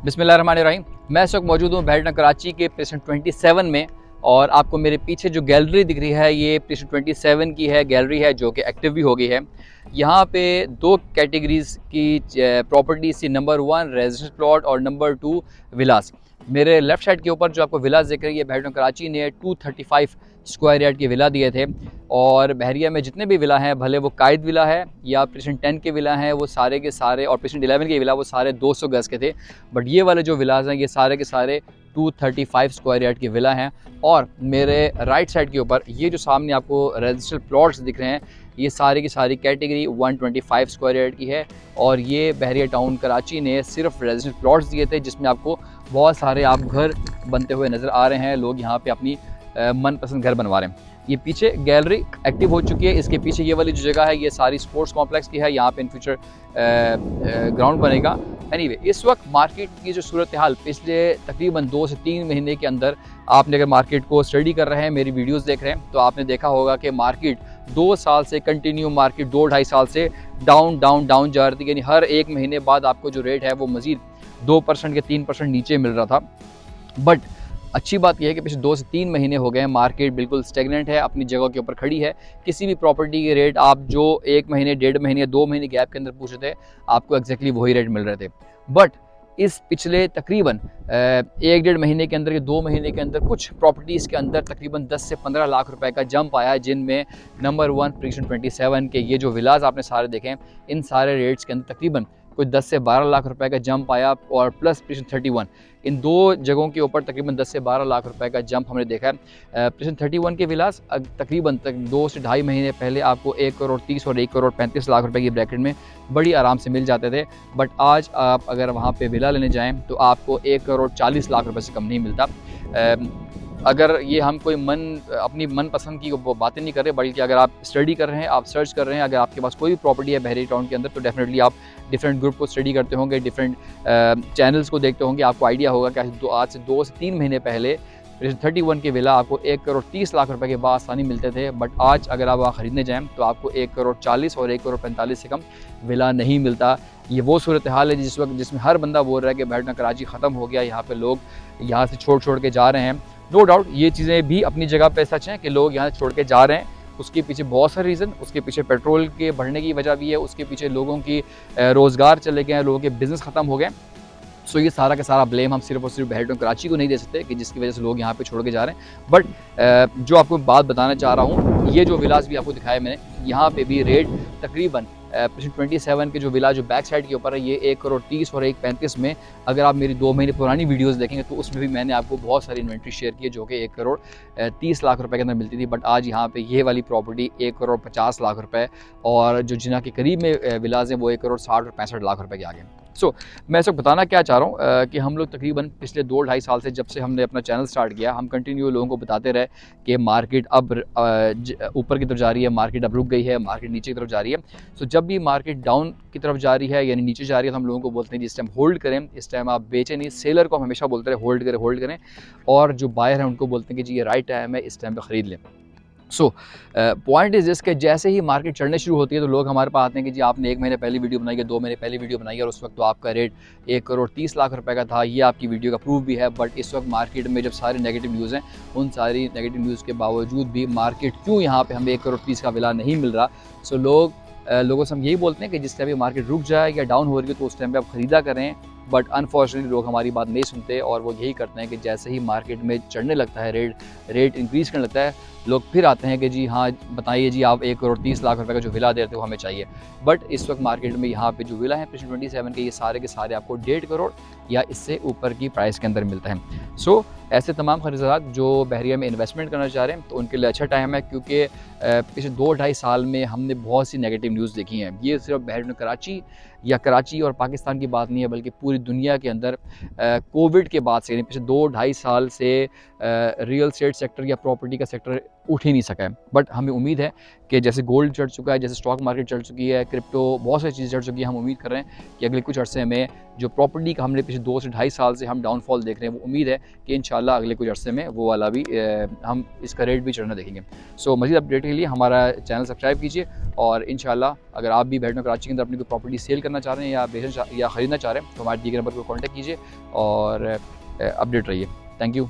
बिस्मिल्लाहिर्रहमानिर्रहीम। मैं इस वक्त मौजूद हूँ बहरटन कराची के प्रेसिडेंट 27 में, और आपको मेरे पीछे जो गैलरी दिख रही है ये प्रेसिडेंट 27 की है गैलरी है, जो कि एक्टिव भी हो गई है। यहाँ पे दो कैटेगरीज की प्रॉपर्टीज थी, नंबर 1 रेजिडेंस प्लॉट और नंबर 2 विलास। मेरे लेफ्ट साइड के ऊपर जो आपको विलास दिख रही है, बहरटन कराची ने 235 स्क्वायर यार्ड के विला दिए थे। और बहरिया में जितने भी विला हैं, भले वो कायद विला है या प्रेसिडेंट 10 के विला हैं, वो सारे के सारे, और प्रेसिडेंट 11 के विला, वो सारे 200 गज़ के थे। बट ये वाले जो विलास हैं ये सारे के सारे 235 स्क्वायर यार्ड की विला हैं। और मेरे राइट साइड के ऊपर ये जो सामने आपको रेजिडेंशियल प्लॉट्स दिख रहे हैं, ये सारी की सारी कैटेगरी 125 स्क्वायर यार्ड की है। और ये बहरिया टाउन कराची ने सिर्फ रेजिडेंशियल प्लॉट्स दिए थे, जिसमें आपको बहुत सारे आप घर बनते हुए नज़र आ रहे हैं। लोग यहाँ पे अपनी मनपसंद घर बनवा रहे हैं। ये पीछे गैलरी एक्टिव हो चुकी है, इसके पीछे ये वाली जो जगह है ये सारी स्पोर्ट्स कॉम्प्लेक्स की है। यहाँ पे इन फ्यूचर ग्राउंड बनेगा। एनीवे, इस वक्त मार्केट की जो सूरत हाल पिछले तकरीबन 2 से 3 महीने के अंदर, आपने अगर मार्केट को स्टडी कर रहे हैं, मेरी वीडियोस देख रहे हैं, तो आपने देखा होगा कि मार्केट 2 साल से कंटिन्यू, मार्केट 2-2.5 साल से डाउन डाउन डाउन जा रही थी। यानी हर एक महीने बाद आपको जो रेट है वो मज़ीद 2% या 3% नीचे मिल रहा था। बट अच्छी बात यह है कि पिछले 2 से 3 महीने हो गए हैं, मार्केट बिल्कुल स्टेगनेंट है, अपनी जगह के ऊपर खड़ी है। किसी भी प्रॉपर्टी के रेट आप जो 1 महीने, 1.5 महीने, 2 महीने गैप के अंदर पूछ रहे थे, आपको एग्जैक्टली वही रेट मिल रहे थे। बट इस पिछले तकरीबन 1-1.5 महीने के अंदर या 2 महीने के अंदर कुछ प्रॉपर्टीज़ के अंदर तकरीबन 10 से 15 लाख रुपए का जंप आया है, जिनमें नंबर 1 प्रेसिडेंट 27 के ये जो विलास आपने सारे देखे हैं, इन सारे रेट्स के अंदर तकरीबन कोई 10 से 12 लाख रुपए का जंप आया। और प्लस प्रेसिडेंट 31, इन दो जगहों के ऊपर तकरीबन 10 से 12 लाख रुपए का जंप हमने देखा है। प्रेसिडेंट 31 के विलास तकरीबन 2 से 2.5 महीने पहले आपको 1 करोड़ 30 और 1 करोड़ 35 लाख रुपए की ब्रैकेट में बड़ी आराम से मिल जाते थे। बट आज आप अगर वहाँ पे विला लेने जाएँ तो आपको 1 करोड़ 40 लाख रुपए से कम नहीं मिलता। अगर ये हम कोई अपनी मनपसंद की बातें नहीं कर रहे, बल्कि अगर आप स्टडी कर रहे हैं, आप सर्च कर रहे हैं, अगर आपके पास कोई भी प्रॉपर्टी है बहरी टाउन के अंदर, तो डेफिनेटली आप डिफरेंट ग्रुप को स्टडी करते होंगे, डिफरेंट चैनल्स को देखते होंगे। आपको आइडिया होगा कि आज से 2 से 3 महीने पहले 31 के विला आपको 1 करोड़ 30 लाख रुपए के बाद आसानी मिलते थे। बट आज अगर आप वहाँ ख़रीदने जाएँ तो आपको 1 करोड़ 40 और 1 करोड़ 45 से कम विला नहीं मिलता। ये वो सूरत हाल है जिसमें हर बंदा बोल रहा है कि बहरटन कराची ख़त्म हो गया, यहाँ पे लोग यहाँ से छोड़ के जा रहे हैं। नो डाउट ये चीज़ें भी अपनी जगह पे सच हैं कि लोग यहाँ से छोड़ के जा रहे हैं। उसके पीछे बहुत सारे रीज़न, उसके पीछे पेट्रोल के बढ़ने की वजह भी है, उसके पीछे लोगों की रोज़गार चले गए हैं, लोगों के बिज़नेस ख़त्म हो गए। सो ये सारा का सारा ब्लेम हम सिर्फ और सिर्फ बहरटन कराची को नहीं दे सकते कि जिसकी वजह से लोग यहाँ पे छोड़ के जा रहे हैं। बट जो आपको बात बताना चाह रहा हूँ, ये जो विलास भी आपको दिखाया मैंने, यहाँ पे भी रेट तकरीबन प्रेसिडेंट 27 के जो विला जो बैक साइड के ऊपर है, ये 1 करोड़ 30 और 1.35 में, अगर आप मेरी 2 महीने पुरानी वीडियोस देखेंगे तो उसमें भी मैंने आपको बहुत सारी इन्वेंट्री शेयर की है जो कि 1 करोड़ 30 लाख रुपए के अंदर मिलती थी। बट आज यहाँ पे ये वाली प्रॉपर्टी 1 करोड़ 50 लाख रुपए, और जो जिना के करीब में विलाज हैं वो 1 करोड़ 60 और 65 लाख रुपए के आगे। सो मैं इस वक्त बताना क्या चाह रहा हूँ कि हम लोग तकरीबन पिछले 2-2.5 साल से, जब से हमने अपना चैनल स्टार्ट किया, हम कंटिन्यू लोगों को बताते रहे कि मार्केट अब ऊपर की तरफ जा रही है, मार्केट अब रुक गई है, मार्केट नीचे की तरफ जा रही है। सो जब भी मार्केट डाउन की तरफ जा रही है, यानी नीचे जा रही है, तो हम लोगों को बोलते हैं कि इस टाइम होल्ड करें, इस टाइम आप बेचें नहीं। सेलर को हम हमेशा बोलते रहे होल्ड करें, और जो बायर हैं उनको बोलते हैं कि जी ये राइट टाइम है, इस टाइम पर ख़रीद लें। सो पॉइंट इज़ दिस कि जैसे ही मार्केट चढ़ने शुरू होती है तो लोग हमारे पास आते हैं कि जी आपने 1 महीने पहले वीडियो बनाई है, 2 महीने पहले वीडियो बनाई है, और उस वक्त तो आपका रेट 1 करोड़ 30 लाख रुपए का था, ये आपकी वीडियो का प्रूफ भी है। बट इस वक्त मार्केट में जब सारे नेगेटिव न्यूज़ हैं, उन सारी नेगेटिव न्यूज़ के बावजूद भी मार्केट क्यों यहाँ पे हमें 1 करोड़ 30 का विला नहीं मिल रहा। सो लोगों से हम यही बोलते हैं कि जिस टाइम पे मार्केट रुक जाए या डाउन हो रही है तो उस टाइम पे आप ख़रीदा करें। बट अनफॉर्चुनेटली लोग हमारी बात नहीं सुनते, और वो यही करते हैं कि जैसे ही मार्केट में चढ़ने लगता है, रेट इंक्रीज़ करने लगता है, लोग फिर आते हैं कि जी हाँ बताइए जी, आप 1 करोड़ 30 लाख रुपए का जो विला दे रहे थे वो हमें चाहिए। बट इस वक्त मार्केट में यहाँ पे जो विला है प्रेसिडेंट 27 के, ये सारे के सारे आपको 1.5 करोड़ या इससे ऊपर की प्राइस के अंदर मिलता है। सो ऐसे तमाम खरीदार जो बहरिया में इन्वेस्टमेंट करना चाह रहे हैं तो उनके लिए अच्छा टाइम है, क्योंकि पिछले 2-2.5 साल में हमने बहुत सी नेगेटिव न्यूज़ देखी हैं। ये सिर्फ बहरटन कराची या कराची और पाकिस्तान की बात नहीं है, बल्कि पूरी दुनिया के अंदर कोविड के बाद से, यानी पिछले 2-2.5 साल से रियल एस्टेट सेक्टर या प्रॉपर्टी का सेक्टर उठ ही नहीं सका है। बट हमें उम्मीद है कि जैसे गोल्ड चढ़ चुका है, जैसे स्टॉक मार्केट चढ़ चुकी है, क्रिप्टो, बहुत सारी चीज़ें चढ़ चुकी है, हम उम्मीद कर रहे हैं कि अगले कुछ अरसे में जो प्रॉपर्टी का हमने पिछले पिछले 2 से 2.5 साल से हम डाउनफॉल देख रहे हैं, वो उम्मीद है कि इंशाल्लाह अगले कुछ अरसे में वो वाला भी हम इसका रेट भी चढ़ना देखेंगे। सो मज़ीद अपडेट के लिए हमारा चैनल सब्सक्राइब कीजिए, और इंशाल्लाह अगर आप भी बैठना कराची के अंदर अपनी कोई प्रॉपर्टी सेल करना चाह रहे हैं या बेचना या ख़रीदना चाह रहे हैं तो हमारे दी गए नंबर पर कॉन्टैक्ट कीजिए और अपडेट रहिए। Thank you.